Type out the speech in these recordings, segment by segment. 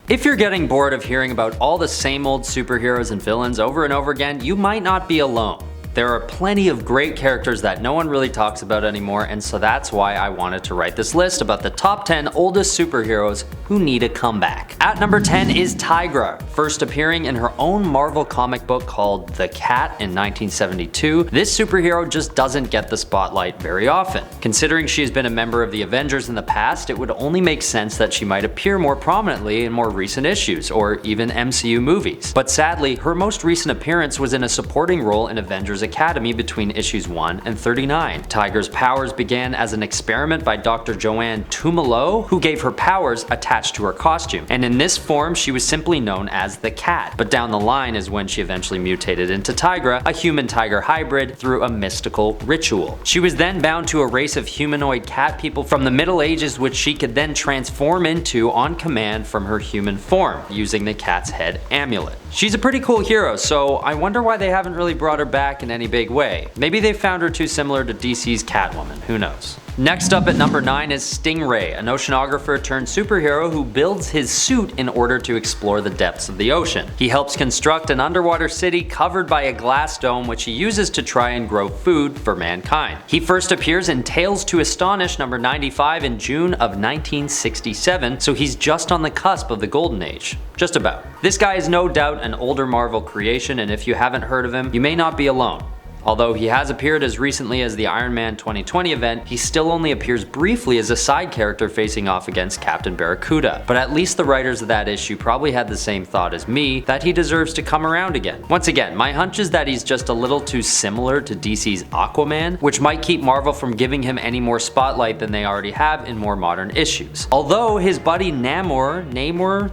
If you're getting bored of hearing about all the same old superheroes and villains over and over again, you might not be alone. There are plenty of great characters that no one really talks about anymore, and so that's why I wanted to write this list about the top 10 oldest superheroes who need a comeback. At number 10 is Tigra, first appearing in her own Marvel comic book called The Cat in 1972. This superhero just doesn't get the spotlight very often. Considering she has been a member of the Avengers in the past, it would only make sense that she might appear more prominently in more recent issues, or even MCU movies. But sadly, her most recent appearance was in a supporting role in Avengers Academy between issues 1 and 39. Tigra's powers began as an experiment by Dr. Joanne Tumalo, who gave her powers attached to her costume, and in this form she was simply known as the Cat. But down the line is when she eventually mutated into Tigra, a human-tiger hybrid, through a mystical ritual. She was then bound to a race of humanoid cat people from the Middle Ages, which she could then transform into on command from her human form, using the cat's head amulet. She's a pretty cool hero, so I wonder why they haven't really brought her back in any big way. Maybe they found her too similar to DC's Catwoman, who knows. Next up at number 9 is Stingray, an oceanographer turned superhero who builds his suit in order to explore the depths of the ocean. He helps construct an underwater city covered by a glass dome, which he uses to try and grow food for mankind. He first appears in Tales to Astonish number 95 in June of 1967, so he's just on the cusp of the golden age. Just about. This guy is no doubt an older Marvel creation, and if you haven't heard of him, you may not be alone. Although he has appeared as recently as the Iron Man 2020 event, he still only appears briefly as a side character facing off against Captain Barracuda. But at least the writers of that issue probably had the same thought as me, that he deserves to come around again. Once again, my hunch is that he's just a little too similar to DC's Aquaman, which might keep Marvel from giving him any more spotlight than they already have in more modern issues. Although his buddy Namor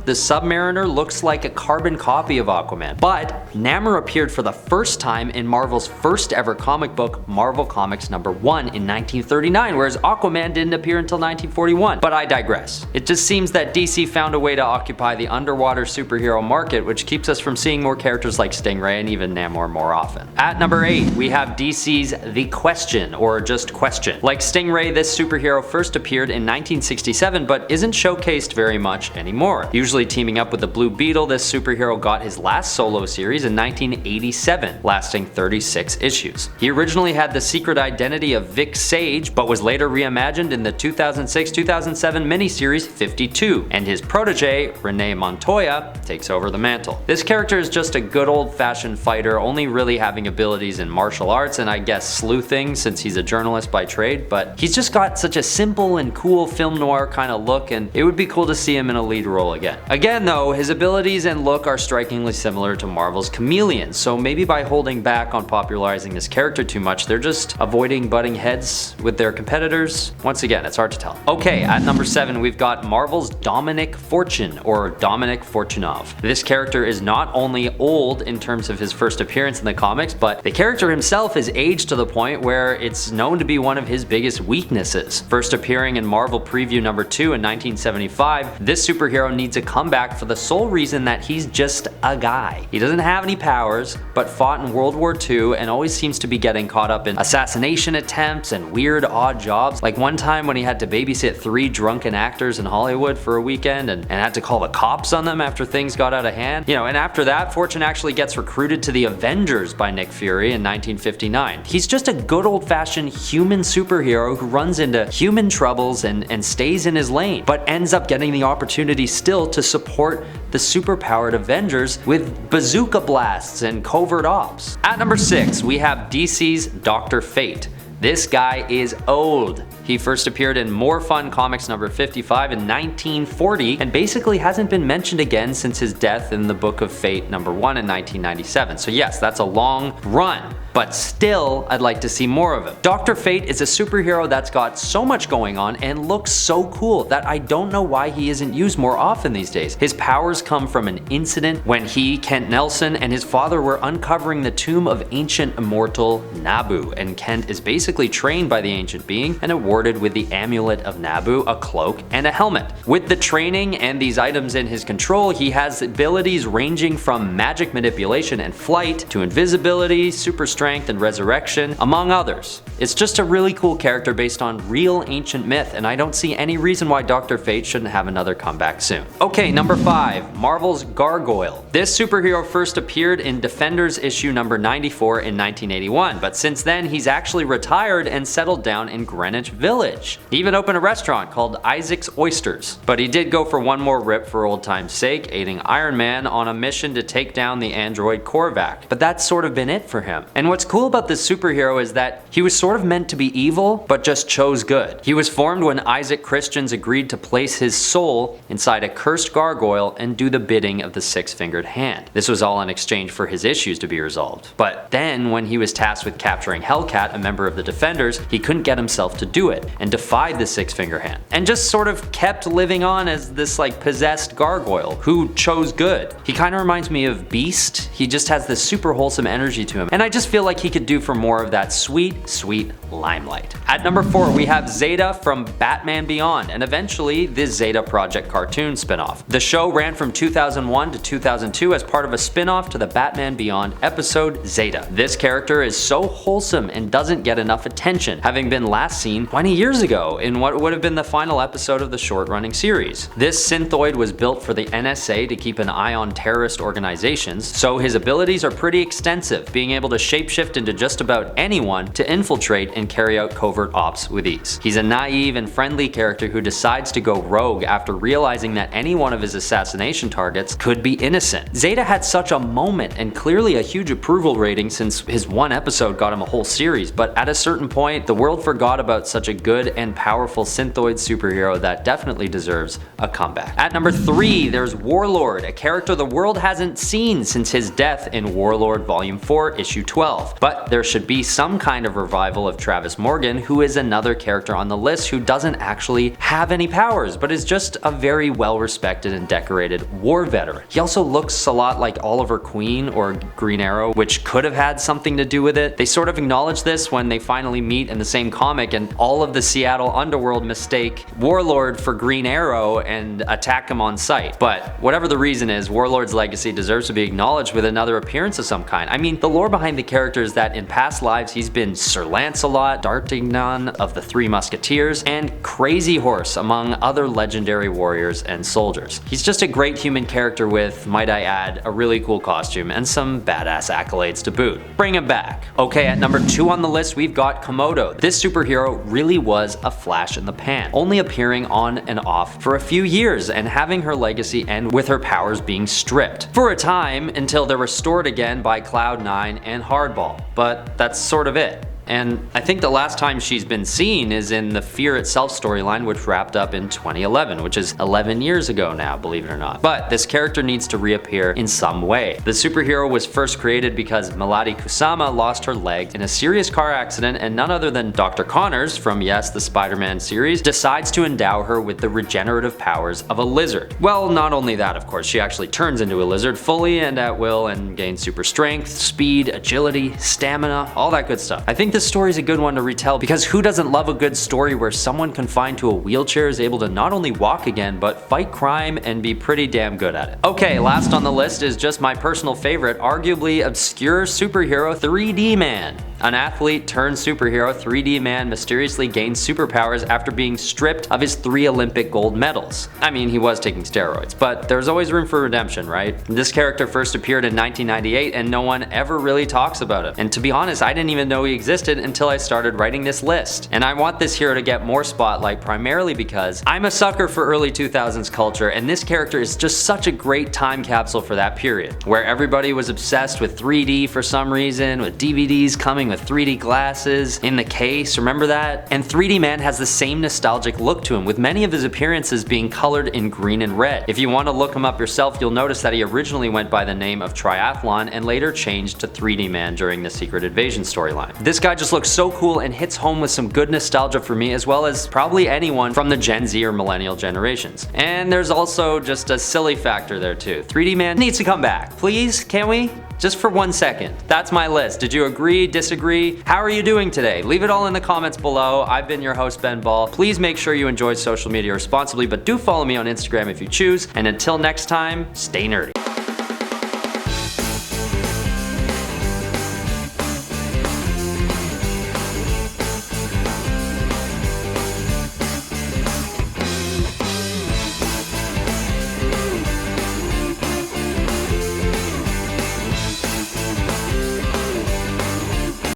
the Submariner, looks like a carbon copy of Aquaman. But Namor appeared for the first time in Marvel's first ever comic book, Marvel Comics number 1 in 1939, whereas Aquaman didn't appear until 1941. But I digress. It just seems that DC found a way to occupy the underwater superhero market, which keeps us from seeing more characters like Stingray and even Namor more often. At number 8, we have DC's The Question, or just Question. Like Stingray, this superhero first appeared in 1967, but isn't showcased very much anymore. Usually teaming up with the Blue Beetle, this superhero got his last solo series in 1987, lasting 36 issues. He originally had the secret identity of Vic Sage, but was later reimagined in the 2006-2007 miniseries 52, and his protege, Renee Montoya, takes over the mantle. This character is just a good old-fashioned fighter, only really having abilities in martial arts and I guess sleuthing since he's a journalist by trade, but he's just got such a simple and cool film noir kind of look, and it would be cool to see him in a lead role again. Again though, his abilities and look are strikingly similar to Marvel's Chameleon, so maybe by holding back on popularizing this character too much, they're just avoiding butting heads with their competitors. Once again, it's hard to tell. Okay, at number 7, we've got Marvel's Dominic Fortune, or Dominic Fortunov. This character is not only old in terms of his first appearance in the comics, but the character himself is aged to the point where it's known to be one of his biggest weaknesses. First appearing in Marvel Preview number 2 in 1975, this superhero needs a comeback for the sole reason that he's just a guy. He doesn't have any powers, but fought in World War II and always seems to be getting caught up in assassination attempts and weird odd jobs. Like one time when he had to babysit 3 drunken actors in Hollywood for a weekend and had to call the cops on them after things got out of hand. And after that, Fortune actually gets recruited to the Avengers by Nick Fury in 1959. He's just a good old-fashioned human superhero who runs into human troubles and stays in his lane, but ends up getting the opportunity still to support the superpowered Avengers with bazooka blasts and covert ops. At number 6, we have DC's Dr. Fate. This guy is old. He first appeared in More Fun Comics number 55 in 1940 and basically hasn't been mentioned again since his death in the Book of Fate number 1 in 1997. So yes, that's a long run, but still I'd like to see more of him. Dr. Fate is a superhero that's got so much going on and looks so cool that I don't know why he isn't used more often these days. His powers come from an incident when he, Kent Nelson, and his father were uncovering the tomb of ancient immortal Nabu, and Kent is basically trained by the ancient being and awarded with the Amulet of Nabu, a cloak, and a helmet. With the training and these items in his control, he has abilities ranging from magic manipulation and flight to invisibility, super strength, and resurrection, among others. It's just a really cool character based on real ancient myth, and I don't see any reason why Dr. Fate shouldn't have another comeback soon. Okay, number 5, Marvel's Gargoyle. This superhero first appeared in Defenders issue number 94 in 1981, but since then he's actually retired and settled down in Greenwich Village. He even opened a restaurant called Isaac's Oysters. But he did go for one more rip for old time's sake, aiding Iron Man on a mission to take down the android Korvac. But that's sort of been it for him. And what's cool about this superhero is that he was sort of meant to be evil, but just chose good. He was formed when Isaac Christians agreed to place his soul inside a cursed gargoyle and do the bidding of the six-fingered hand. This was all in exchange for his issues to be resolved. But then, when he was tasked with capturing Hellcat, a member of the Defenders, he couldn't get himself to do it, and defied the six-finger hand. And just sort of kept living on as this like possessed gargoyle, who chose good. He kind of reminds me of Beast. He just has this super wholesome energy to him, and I just feel like he could do for more of that sweet, sweet limelight. At number 4, we have Zeta from Batman Beyond, and eventually the Zeta Project cartoon spinoff. The show ran from 2001 to 2002 as part of a spinoff to the Batman Beyond episode Zeta. This character is so wholesome and doesn't get enough attention, having been last seen 20 years ago in what would have been the final episode of the short-running series. This synthoid was built for the NSA to keep an eye on terrorist organizations, so his abilities are pretty extensive, being able to shapeshift into just about anyone to infiltrate and carry out covert ops with ease. He's a naive and friendly character who decides to go rogue after realizing that any one of his assassination targets could be innocent. Zeta had such a moment and clearly a huge approval rating since his one episode got him a whole series, but at a certain point, the world forgot about such a good and powerful synthoid superhero that definitely deserves a comeback. At number 3, there's Warlord, a character the world hasn't seen since his death in Warlord Volume 4, Issue 12. But there should be some kind of revival of Travis Morgan, who is another character on the list who doesn't actually have any powers, but is just a very well-respected and decorated war veteran. He also looks a lot like Oliver Queen or Green Arrow, which could have had something to do with it. They sort of acknowledge this when they finally meet in the same comic, and all of the Seattle underworld mistake Warlord for Green Arrow and attack him on sight. But whatever the reason is, Warlord's legacy deserves to be acknowledged with another appearance of some kind. I mean, the lore behind the character is that in past lives he's been Sir Lancelot, D'Artagnan of the Three Musketeers, and Crazy Horse, among other legendary warriors and soldiers. He's just a great human character with, might I add, a really cool costume and some badass accolades to boot. Bring him back. Okay, at number 2 on the list, we've got Komodo. This superhero really was a flash in the pan, only appearing on and off for a few years and having her legacy end with her powers being stripped for a time until they're restored again by Cloud9 and Hardball. But that's sort of it. And I think the last time she's been seen is in the Fear Itself storyline, which wrapped up in 2011, which is 11 years ago now, believe it or not. But this character needs to reappear in some way. The superhero was first created because Melody Kusama lost her leg in a serious car accident, and none other than Dr. Connors from, yes, the Spider-Man series, decides to endow her with the regenerative powers of a lizard. Well, not only that, of course, she actually turns into a lizard fully and at will and gains super strength, speed, agility, stamina, all that good stuff. I think this story is a good one to retell because who doesn't love a good story where someone confined to a wheelchair is able to not only walk again, but fight crime and be pretty damn good at it. Okay, last on the list is just my personal favorite, arguably obscure superhero 3D Man. An athlete turned superhero, 3D Man mysteriously gained superpowers after being stripped of his 3 Olympic gold medals. I mean, he was taking steroids, but there's always room for redemption, right? This character first appeared in 1998 and no one ever really talks about him. And to be honest, I didn't even know he existed until I started writing this list. And I want this hero to get more spotlight primarily because I'm a sucker for early 2000s culture, and this character is just such a great time capsule for that period, where everybody was obsessed with 3D for some reason, with DVDs coming with 3D glasses in the case, remember that? And 3D Man has the same nostalgic look to him, with many of his appearances being colored in green and red. If you want to look him up yourself, you'll notice that he originally went by the name of Triathlon and later changed to 3D Man during the Secret Invasion storyline. This guy just looks so cool and hits home with some good nostalgia for me, as well as probably anyone from the Gen Z or millennial generations. And there's also just a silly factor there too. 3D Man needs to come back. Please, can we? Just for 1 second. That's my list. Did you agree, disagree? How are you doing today? Leave it all in the comments below. I've been your host, Ben Ball. Please make sure you enjoy social media responsibly, but do follow me on Instagram if you choose. And until next time, stay nerdy.